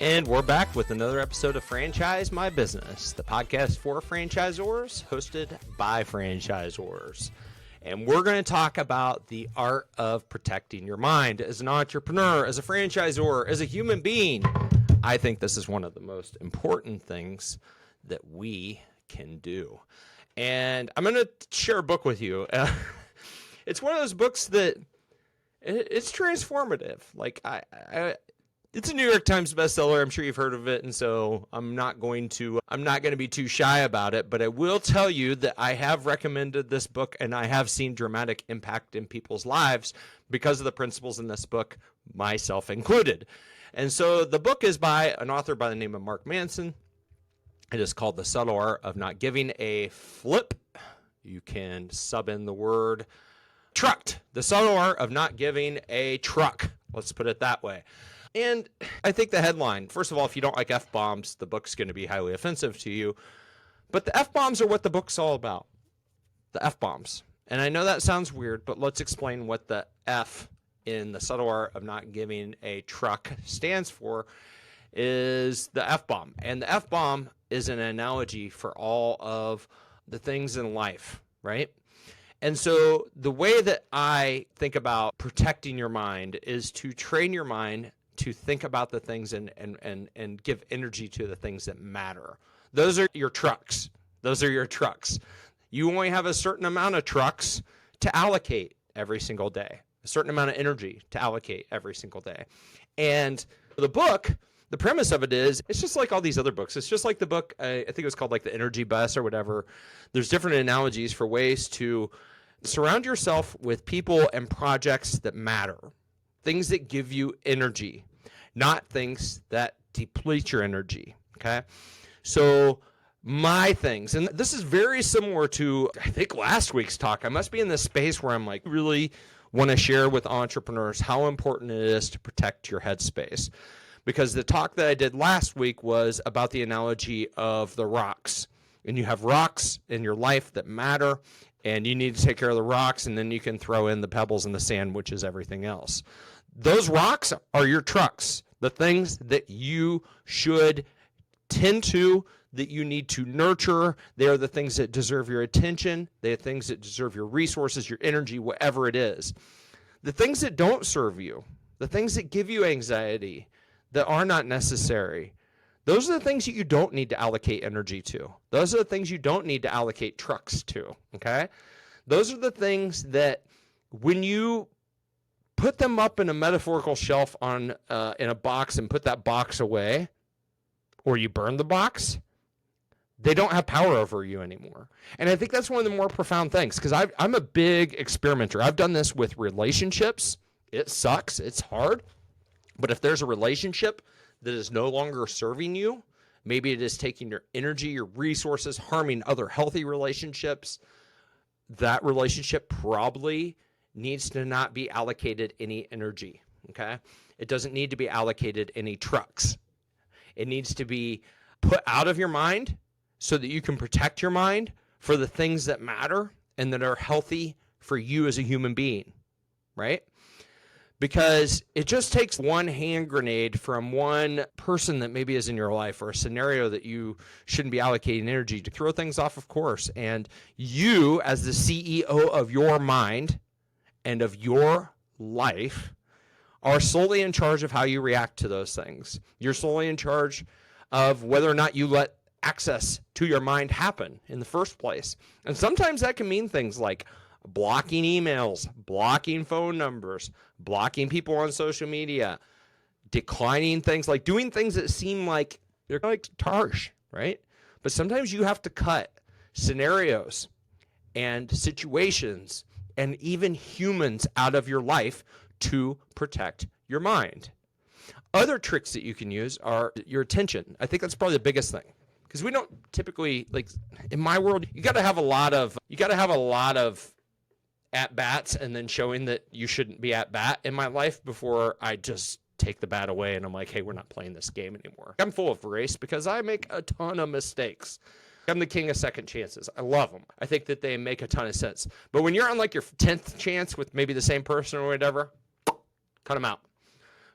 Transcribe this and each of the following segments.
And we're back with another episode of Franchise My Business, the podcast for franchisors, hosted by franchisors. And we're going to talk about the art of protecting your mind as an entrepreneur, as a franchisor, as a human being. I think this is one of the most important things that we can do. And I'm going to share a book with you. It's one of those books that it's transformative. Like it's a New York Times bestseller. I'm sure you've heard of it, and so I'm not going to be too shy about it, but I will tell you that I have recommended this book and I have seen dramatic impact in people's lives because of the principles in this book, myself included. And so the book is by an author by the name of Mark Manson. It is called The Subtle Art of Not Giving a Flip. You can sub in the word trucked. The Subtle Art of Not Giving a Truck. Let's put it that way. And I think the headline, first of all, if you don't like F-bombs, the book's going to be highly offensive to you. But the F-bombs are what the book's all about. The F-bombs. And I know that sounds weird, but let's explain what the F in The Subtle Art of Not Giving a Truck stands for is the F-bomb. And the F-bomb is an analogy for all of the things in life, right? And so the way that I think about protecting your mind is to train your mind to think about the things and give energy to the things that matter. Those are your trucks. Those are your trucks. You only have a certain amount of trucks to allocate every single day, a certain amount of energy to allocate every single day. And the book, the premise of it is, it's just like all these other books. It's just like the book, I think it was called like the Energy Bus or whatever. There's different analogies for ways to surround yourself with people and projects that matter, things that give you energy, not things that deplete your energy, okay? So my things, and this is very similar to, I think, last week's talk. I must be in this space where I'm like really want to share with entrepreneurs how important it is to protect your headspace. Because the talk that I did last week was about the analogy of the rocks. And you have rocks in your life that matter, and you need to take care of the rocks, and then you can throw in the pebbles and the sand, which is everything else. Those rocks are your trucks, the things that you should tend to, that you need to nurture. They are the things that deserve your attention. They are things that deserve your resources, your energy, whatever it is. The things that don't serve you, the things that give you anxiety, that are not necessary, those are the things that you don't need to allocate energy to. Those are the things you don't need to allocate trucks to, okay? Those are the things that when you put them up in a metaphorical shelf in a box and put that box away, or you burn the box, they don't have power over you anymore. And I think that's one of the more profound things, because I'm a big experimenter. I've done this with relationships. It sucks. It's hard. But if there's a relationship that is no longer serving you, maybe it is taking your energy, your resources, harming other healthy relationships, that relationship probably needs to not be allocated any energy, okay? It doesn't need to be allocated any trucks. It needs to be put out of your mind so that you can protect your mind for the things that matter and that are healthy for you as a human being, right? Because it just takes one hand grenade from one person that maybe is in your life or a scenario that you shouldn't be allocating energy to throw things off of course. And you, as the CEO of your mind and of your life, are solely in charge of how you react to those things. You're solely in charge of whether or not you let access to your mind happen in the first place. And sometimes that can mean things like blocking emails, blocking phone numbers, blocking people on social media, declining things, like doing things that seem like they're like harsh, right? But sometimes you have to cut scenarios and situations and even humans out of your life to protect your mind. Other tricks that you can use are your attention. I think that's probably the biggest thing. Because we don't typically, like in my world, you got to have a lot of at bats and then showing that you shouldn't be at bat in my life before I just take the bat away and I'm like, hey, we're not playing this game anymore. I'm full of grace because I make a ton of mistakes. I'm the king of second chances. I love them. I think that they make a ton of sense. But when you're on like your 10th chance with maybe the same person or whatever, cut them out.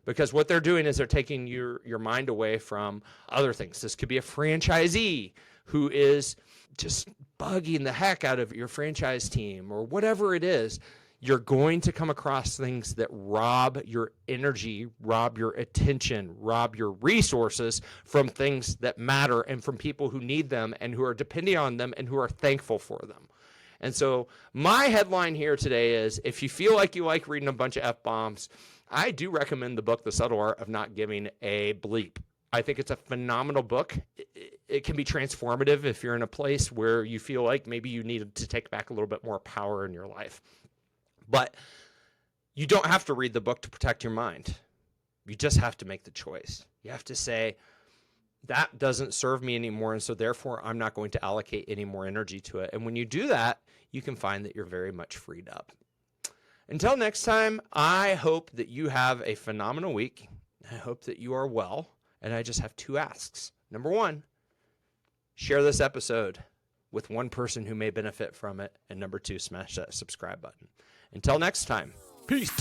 because what they're doing is they're taking your mind away from other things. This could be a franchisee who is just bugging the heck out of your franchise team or whatever it is. You're going to come across things that rob your energy, rob your attention, rob your resources from things that matter and from people who need them and who are depending on them and who are thankful for them. And so my headline here today is, if you feel like you like reading a bunch of F-bombs, I do recommend the book, The Subtle Art of Not Giving a Bleep. I think it's a phenomenal book. It can be transformative if you're in a place where you feel like maybe you need to take back a little bit more power in your life. But you don't have to read the book to protect your mind. You just have to make the choice. You have to say, that doesn't serve me anymore, and so therefore I'm not going to allocate any more energy to it. And when you do that, you can find that you're very much freed up. Until next time, I hope that you have a phenomenal week. I hope that you are well. And I just have 2 asks. Number 1, share this episode with one person who may benefit from it. And number 2, smash that subscribe button. Until next time, peace.